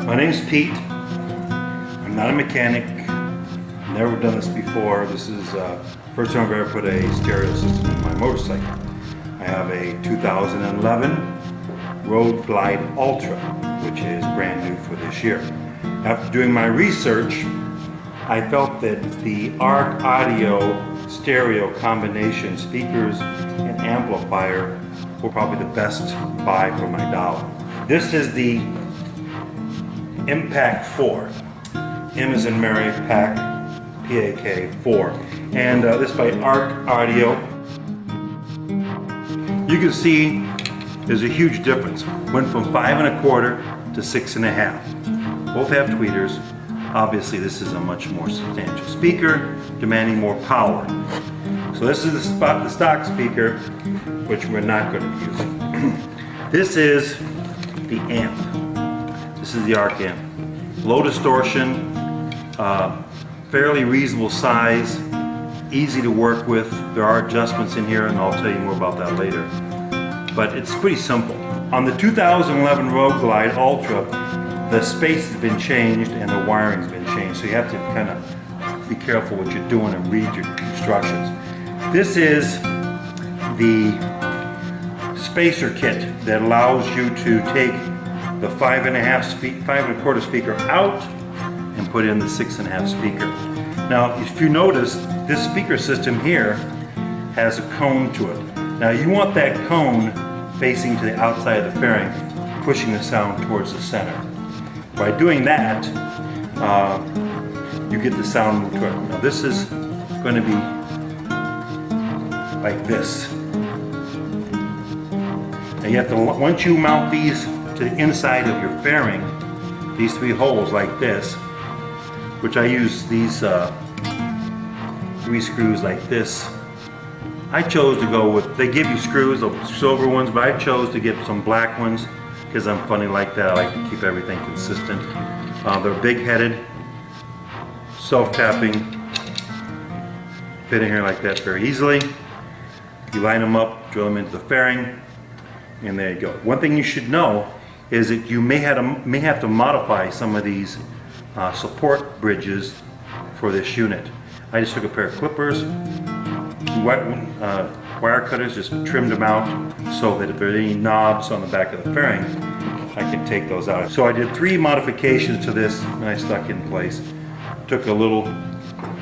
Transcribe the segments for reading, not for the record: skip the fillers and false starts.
My name's Pete. I'm not a mechanic. I've never done this before. This is first time I've ever put a stereo system in my motorcycle. I have a 2011 Road Glide Ultra, which is brand new for this year. After doing my research, I felt that the ARC audio stereo combination speakers and amplifier were probably the best buy for my dollar. This is the Impact 4. M as in Mary, Pack, P-A-K 4. And this by ARC Audio. You can see there's a huge difference. Went from 5 1/4 to 6 1/2. Both have tweeters. Obviously this is a much more substantial speaker, demanding more power. So this is the stock speaker, which we're not going to be using. This is the amp. This is the ARC amp. Low distortion, fairly reasonable size, easy to work with. There are adjustments in here and I'll tell you more about that later. But it's pretty simple. On the 2011 Road Glide Ultra, the space has been changed and the wiring's been changed. So you have to kind of be careful what you're doing and read your instructions. This is the spacer kit that allows you to take the 5 1/4 speaker out and put in the 6 1/2 speaker. Now, if you notice, this speaker system here has a cone to it. Now, you want that cone facing to the outside of the fairing, pushing the sound towards the center. By doing that, you get the sound moved toward it. Now, this is going to be like this. And you have to, once you mount these to the inside of your fairing, these 3 holes like this, which I use these 3 screws like this. I chose to go with, they give you screws, the silver ones, but I chose to get some black ones because I'm funny like that. I like to keep everything consistent. They're big-headed, self-tapping, fit in here like that very easily. You line them up, drill them into the fairing, and there you go. One thing you should know is that you may have to modify some of these support bridges for this unit. I just took a pair of clippers, wire cutters, just trimmed them out so that if there are any knobs on the back of the fairing, I can take those out. So I did 3 modifications to this and I stuck in place. Took a little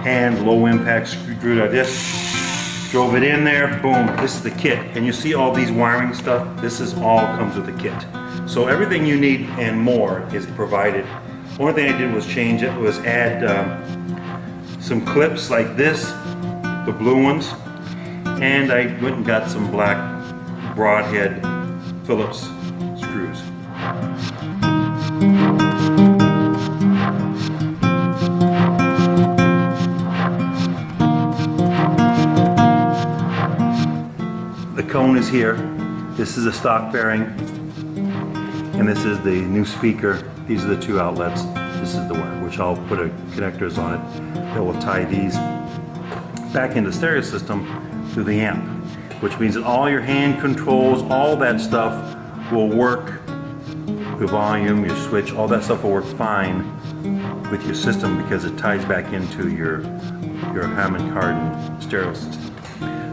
hand low impact screw like this, drove it in there, boom, this is the kit. And you see all these wiring stuff? This is all comes with the kit. So everything you need and more is provided. Only thing I did was change it, was add some clips like this, the blue ones, and I went and got some black broadhead Phillips screws. The cone is here. This is a stock fairing, and this is the new speaker. These are the 2 outlets. This is the one, which I'll put connectors on it that will tie these back into the stereo system through the amp, which means that all your hand controls, all that stuff will work. Your volume, your switch, all that stuff will work fine with your system because it ties back into your Hammond Kardon stereo system.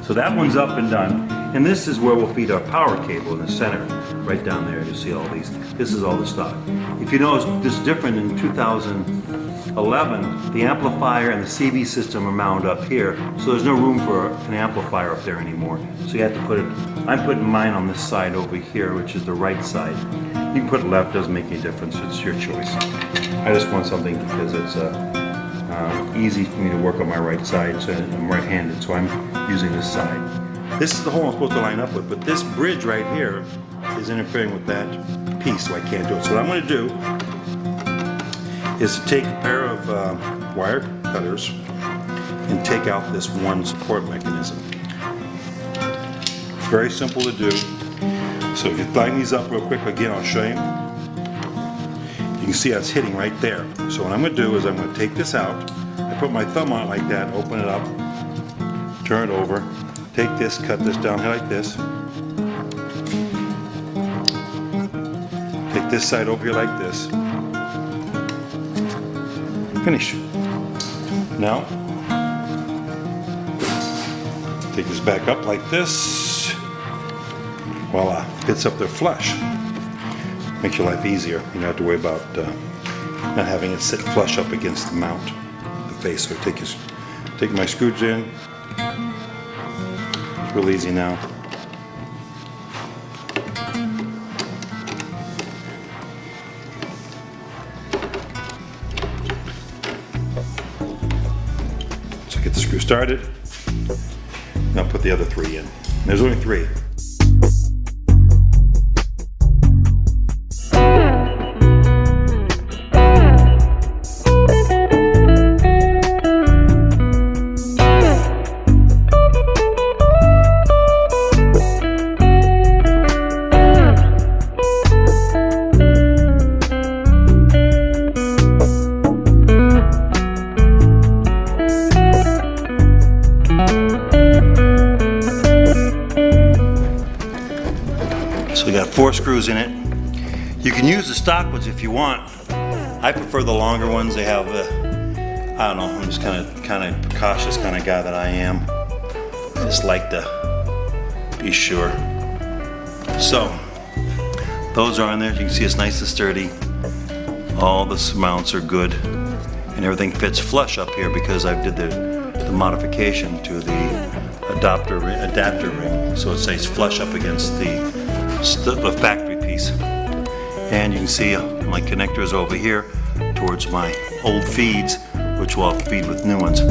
So that one's up and done. And this is where we'll feed our power cable in the center, right down there. You see all these. This is all the stock. If you notice, this is different in 2011. The amplifier and the CV system are mounted up here, so there's no room for an amplifier up there anymore. So you have to put it, I'm putting mine on this side over here, which is the right side. You can put left, doesn't make any difference, it's your choice. I just want something because it's easy for me to work on my right side, so I'm right-handed, so I'm using this side. This is the hole I'm supposed to line up with, but this bridge right here is interfering with that piece, so I can't do it. So what I'm going to do is to take a pair of wire cutters and take out this one support mechanism. Very simple to do. So if you line these up real quick, again, I'll show you. You can see how it's hitting right there. So what I'm going to do is I'm going to take this out. I put my thumb on it like that, open it up, turn it over, take this, cut this down here like this. Take this side over here like this. Finish. Now, take this back up like this. Voila, fits up there flush. Makes your life easier. You don't have to worry about not having it sit flush up against the mount, the face. So take my screws in. It's real easy now. So get the screw started. Now put the other 3 in. There's only 3. So we got 4 screws in it. You can use the stock ones if you want. I prefer the longer ones. They have I don't know, I'm just kind of precautious kind of guy that I am. I just like to be sure. So those are on there. You can see it's nice and sturdy. All the mounts are good, and everything fits flush up here because I did the modification to the adapter ring, so it stays flush up against the factory piece. And you can see my connectors over here towards my old feeds, which will feed with new ones.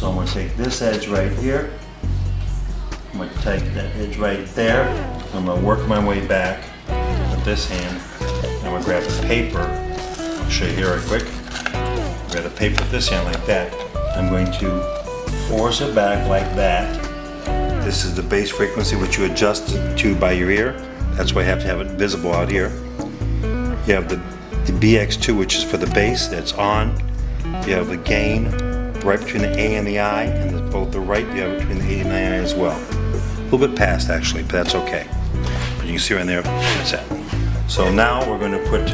So I'm going to take this edge right here, I'm going to take that edge right there, I'm going to work my way back with this hand. I'm going to grab the paper, I'll show you here real quick. Grab the paper with this hand like that. I'm going to force it back like that. This is the base frequency which you adjust to by your ear. That's why you have to have it visible out here. You have the BX2, which is for the bass, that's on. You have the gain right between the A and the I, and the both the right, you have it between the 80 and 99 as well. A little bit past actually, but that's okay. But you can see right there, it's at. So now we're going to put